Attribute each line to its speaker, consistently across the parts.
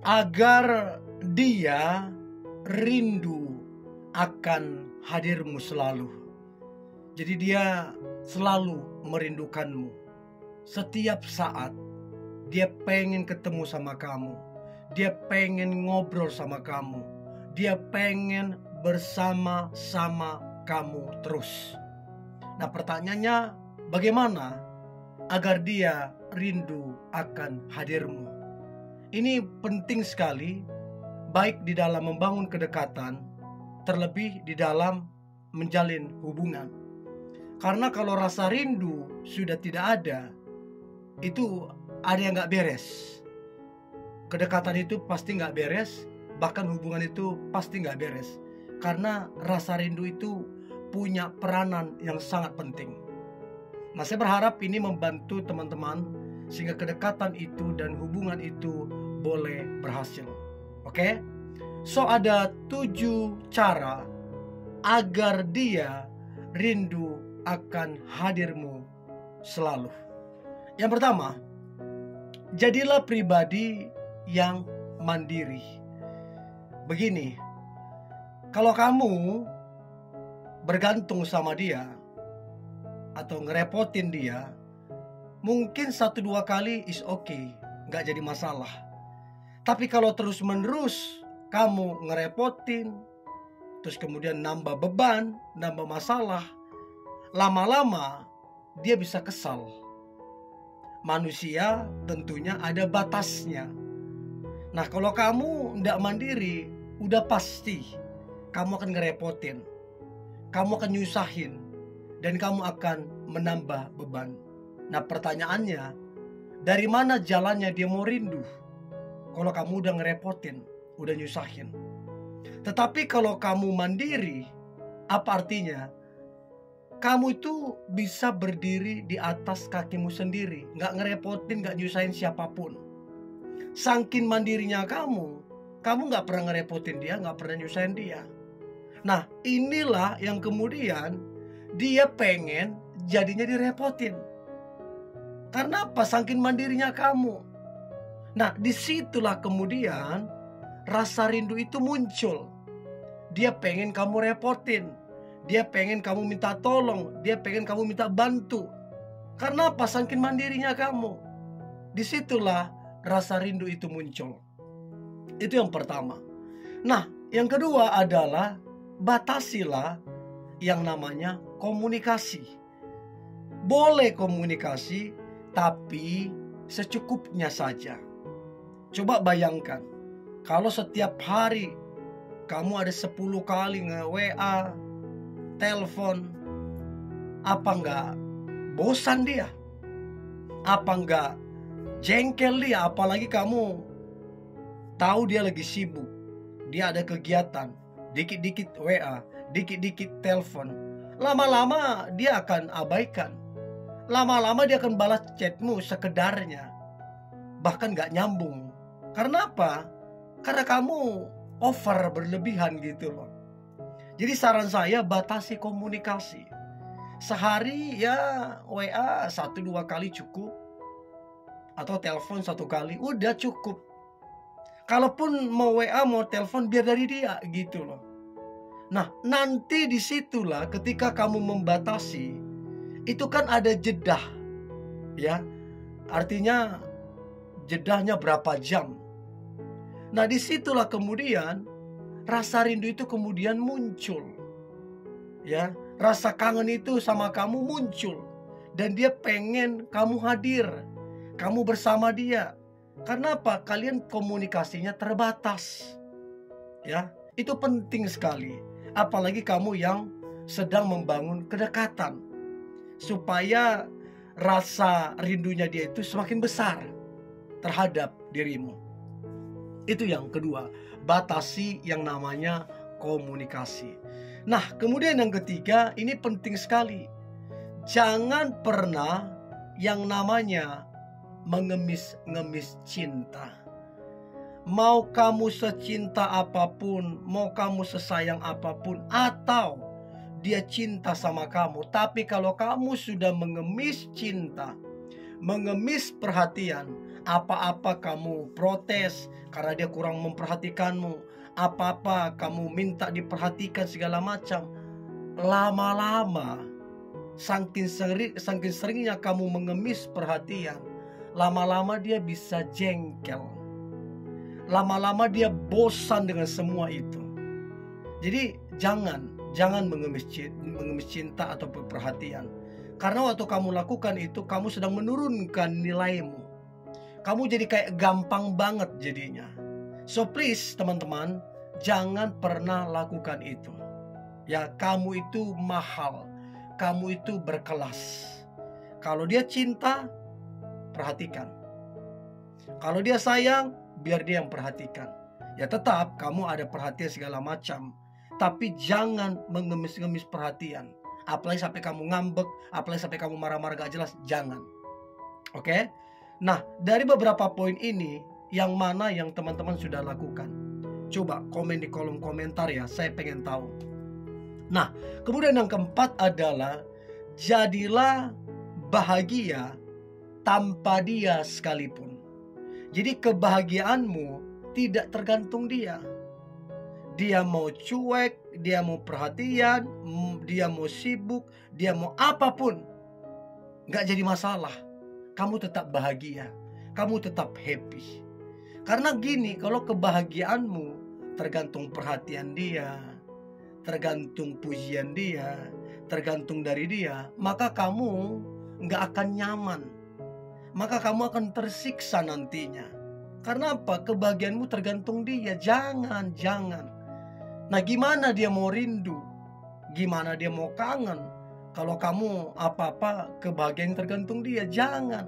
Speaker 1: agar dia rindu akan hadirmu selalu. Jadi dia selalu merindukanmu. Setiap saat dia pengen ketemu sama kamu. Dia pengen ngobrol sama kamu. Dia pengen bersama-sama kamu terus. Nah, pertanyaannya, bagaimana agar dia rindu akan hadirmu? Ini penting sekali, baik di dalam membangun kedekatan, terlebih di dalam menjalin hubungan. Karena kalau rasa rindu sudah tidak ada, itu ada yang gak beres. Kedekatan itu pasti gak beres, bahkan hubungan itu pasti gak beres. Karena rasa rindu itu punya peranan yang sangat penting. Nah, saya berharap ini membantu teman-teman sehingga kedekatan itu dan hubungan itu boleh berhasil. Oke? So, ada 7 cara agar dia rindu akan hadirmu selalu. Yang pertama, jadilah pribadi yang mandiri. Begini, kalau kamu bergantung sama dia atau ngerepotin dia, mungkin 1-2 kali is okay, gak jadi masalah. Tapi kalau terus menerus kamu ngerepotin, terus kemudian nambah beban, nambah masalah, lama-lama dia bisa kesal. Manusia tentunya ada batasnya. Nah, kalau kamu ndak mandiri, udah pasti kamu akan ngerepotin, kamu akan nyusahin, dan kamu akan menambah beban. Nah, pertanyaannya, dari mana jalannya dia mau rindu? Kalau kamu udah ngerepotin, udah nyusahin. Tetapi kalau kamu mandiri, apa artinya? Kamu itu bisa berdiri di atas kakimu sendiri, gak ngerepotin, gak nyusahin siapapun. Saking mandirinya kamu gak pernah ngerepotin dia, gak pernah nyusahin dia. Nah, inilah yang kemudian dia pengen jadinya direpotin. Karena apa? Saking mandirinya kamu. Nah, disitulah kemudian rasa rindu itu muncul. Dia pengen kamu repotin, dia pengen kamu minta tolong, dia pengen kamu minta bantu. Karena apa? Saking mandirinya kamu. Disitulah rasa rindu itu muncul. Itu yang pertama. Nah, yang kedua adalah batasilah yang namanya komunikasi. Boleh komunikasi, tapi secukupnya saja. Coba bayangkan, kalau setiap hari kamu ada 10 kali nge-WA, telepon, apa enggak bosan dia? Apa enggak jengkel dia? Apalagi kamu tahu dia lagi sibuk, dia ada kegiatan, dikit-dikit WA, dikit-dikit telepon. Lama-lama dia akan abaikan. Lama-lama dia akan balas chatmu sekedarnya, bahkan gak nyambung. Karena apa? Karena kamu over berlebihan gitu loh. Jadi saran saya, batasi komunikasi. Sehari ya WA 1-2 kali cukup, atau telepon 1 kali udah cukup. Kalaupun mau WA mau telepon biar dari dia gitu loh. Nah, nanti disitulah ketika kamu membatasi, itu kan ada jedah, ya. Artinya jedahnya berapa jam. Nah, disitulah kemudian rasa rindu itu kemudian muncul, ya. Rasa kangen itu sama kamu muncul, dan dia pengen kamu hadir, kamu bersama dia. Karena apa? Kalian komunikasinya terbatas, ya. Itu penting sekali. Apalagi kamu yang sedang membangun kedekatan, supaya rasa rindunya dia itu semakin besar terhadap dirimu. Itu yang kedua, batasi yang namanya komunikasi. Nah, kemudian yang ketiga, ini penting sekali. Jangan pernah yang namanya mengemis-ngemis cinta. Mau kamu secinta apapun, mau kamu sesayang apapun, atau dia cinta sama kamu, tapi kalau kamu sudah mengemis cinta, mengemis perhatian, Apa-apa kamu protes karena dia kurang memperhatikanmu. Apa-apa kamu minta diperhatikan segala macam. Lama-lama, saking seringnya kamu mengemis perhatian, lama-lama dia bisa jengkel. Lama-lama dia bosan dengan semua itu. Jadi jangan mengemis cinta atau perhatian. Karena waktu kamu lakukan itu, kamu sedang menurunkan nilaimu. Kamu jadi kayak gampang banget jadinya. So please teman-teman, jangan pernah lakukan itu. Ya, kamu itu mahal. Kamu itu berkelas. Kalau dia cinta, perhatikan. Kalau dia sayang, biar dia yang perhatikan. Ya tetap kamu ada perhatian segala macam, tapi jangan mengemis-ngemis perhatian. Apalagi sampai kamu ngambek, apalagi sampai kamu marah-marah gak jelas, jangan. Oke? Nah, dari beberapa poin ini, yang mana yang teman-teman sudah lakukan? Coba komen di kolom komentar ya, saya pengen tahu. Nah, kemudian yang keempat adalah jadilah bahagia tanpa dia sekalipun. Jadi kebahagiaanmu tidak tergantung dia. Dia mau cuek, dia mau perhatian, dia mau sibuk, dia mau apapun, gak jadi masalah. Kamu tetap bahagia, kamu tetap happy. Karena gini, kalau kebahagiaanmu tergantung perhatian dia, tergantung pujian dia, tergantung dari dia, maka kamu gak akan nyaman. Maka kamu akan tersiksa nantinya. Karena apa? Kebahagiaanmu tergantung dia. Jangan. Nah, gimana dia mau rindu? Gimana dia mau kangen? Kalau kamu apa-apa kebahagiaan tergantung dia, jangan.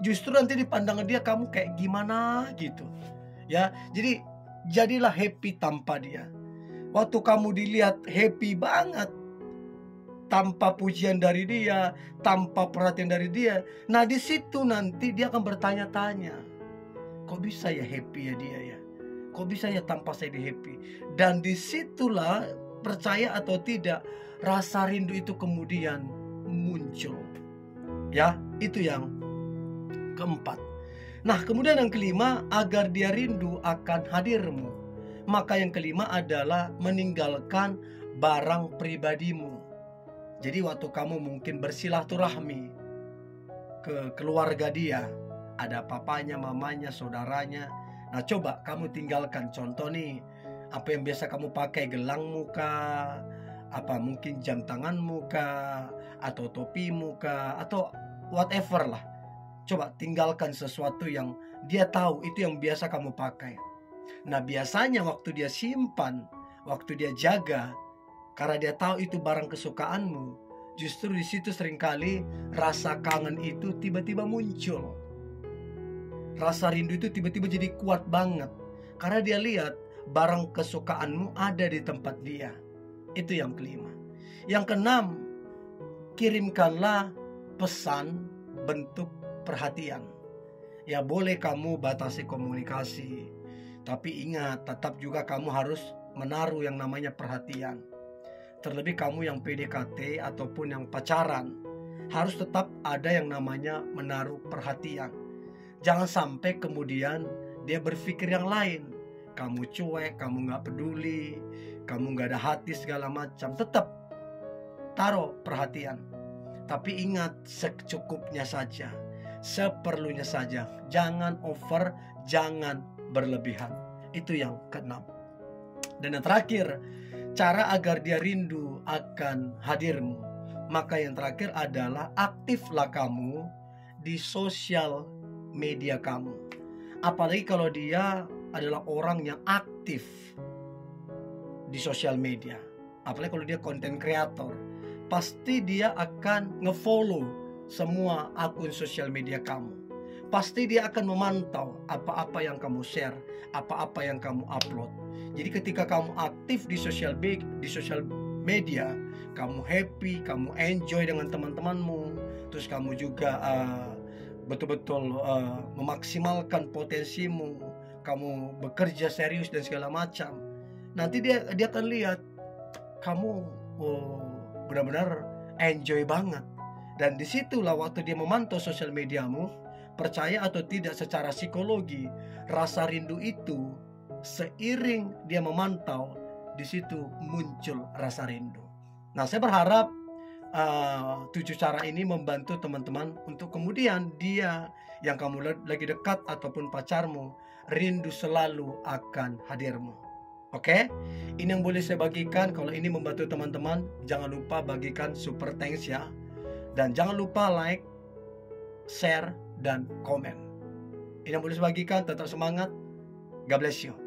Speaker 1: Justru nanti di pandangan dia kamu kayak gimana gitu. Ya, jadi jadilah happy tanpa dia. Waktu kamu dilihat happy banget, tanpa pujian dari dia, tanpa perhatian dari dia, nah di situ nanti dia akan bertanya-tanya, kok bisa ya happy ya dia ya? Kok bisa ya tanpa saya di happy? Dan disitulah, percaya atau tidak, rasa rindu itu kemudian muncul. Ya, itu yang keempat. Nah, kemudian yang kelima, agar dia rindu akan hadirmu. Maka yang kelima adalah meninggalkan barang pribadimu. Jadi waktu kamu mungkin bersilaturahmi ke keluarga dia, ada papanya, mamanya, saudaranya. Nah, coba kamu tinggalkan. Contoh nih, apa yang biasa kamu pakai, gelangmu kah, apa mungkin jam tanganmu kah, atau topimu kah, atau whatever lah. Coba tinggalkan sesuatu yang dia tahu itu yang biasa kamu pakai. Nah, biasanya waktu dia simpan, waktu dia jaga, karena dia tahu itu barang kesukaanmu, justru di situ seringkali rasa kangen itu tiba-tiba muncul. Rasa rindu itu tiba-tiba jadi kuat banget, karena dia lihat barang kesukaanmu ada di tempat dia. Itu yang kelima. Yang keenam, kirimkanlah pesan bentuk perhatian. Ya, boleh kamu batasi komunikasi, tapi ingat, tetap juga kamu harus menaruh yang namanya perhatian. Terlebih kamu yang PDKT ataupun yang pacaran, harus tetap ada yang namanya menaruh perhatian. Jangan sampai kemudian dia berpikir yang lain. Kamu cuek, kamu gak peduli, kamu gak ada hati segala macam. Tetap taruh perhatian. Tapi ingat, secukupnya saja, seperlunya saja. Jangan over, jangan berlebihan. Itu yang keenam. Dan yang terakhir, cara agar dia rindu akan hadirmu. Maka yang terakhir adalah aktiflah kamu di sosial media kamu. Apalagi kalau dia adalah orang yang aktif di sosial media. Apalagi kalau dia content creator, pasti dia akan ngefollow semua akun sosial media kamu. Pasti dia akan memantau apa-apa yang kamu share, apa-apa yang kamu upload. Jadi ketika kamu aktif di sosial media, kamu happy, kamu enjoy dengan teman-temanmu, terus kamu juga betul-betul memaksimalkan potensimu, kamu bekerja serius dan segala macam. Nanti dia akan lihat kamu benar-benar enjoy banget. Dan disitulah waktu dia memantau sosial mediamu, percaya atau tidak secara psikologi, rasa rindu itu seiring dia memantau, di situ muncul rasa rindu. Nah, saya berharap 7 cara ini membantu teman-teman untuk kemudian dia yang kamu lagi dekat ataupun pacarmu rindu selalu akan hadirmu. Oke? Ini yang boleh saya bagikan. Kalau ini membantu teman-teman, jangan lupa bagikan super thanks ya. Dan jangan lupa like, share, dan komen. Ini yang boleh saya bagikan. Tetap semangat. God bless you.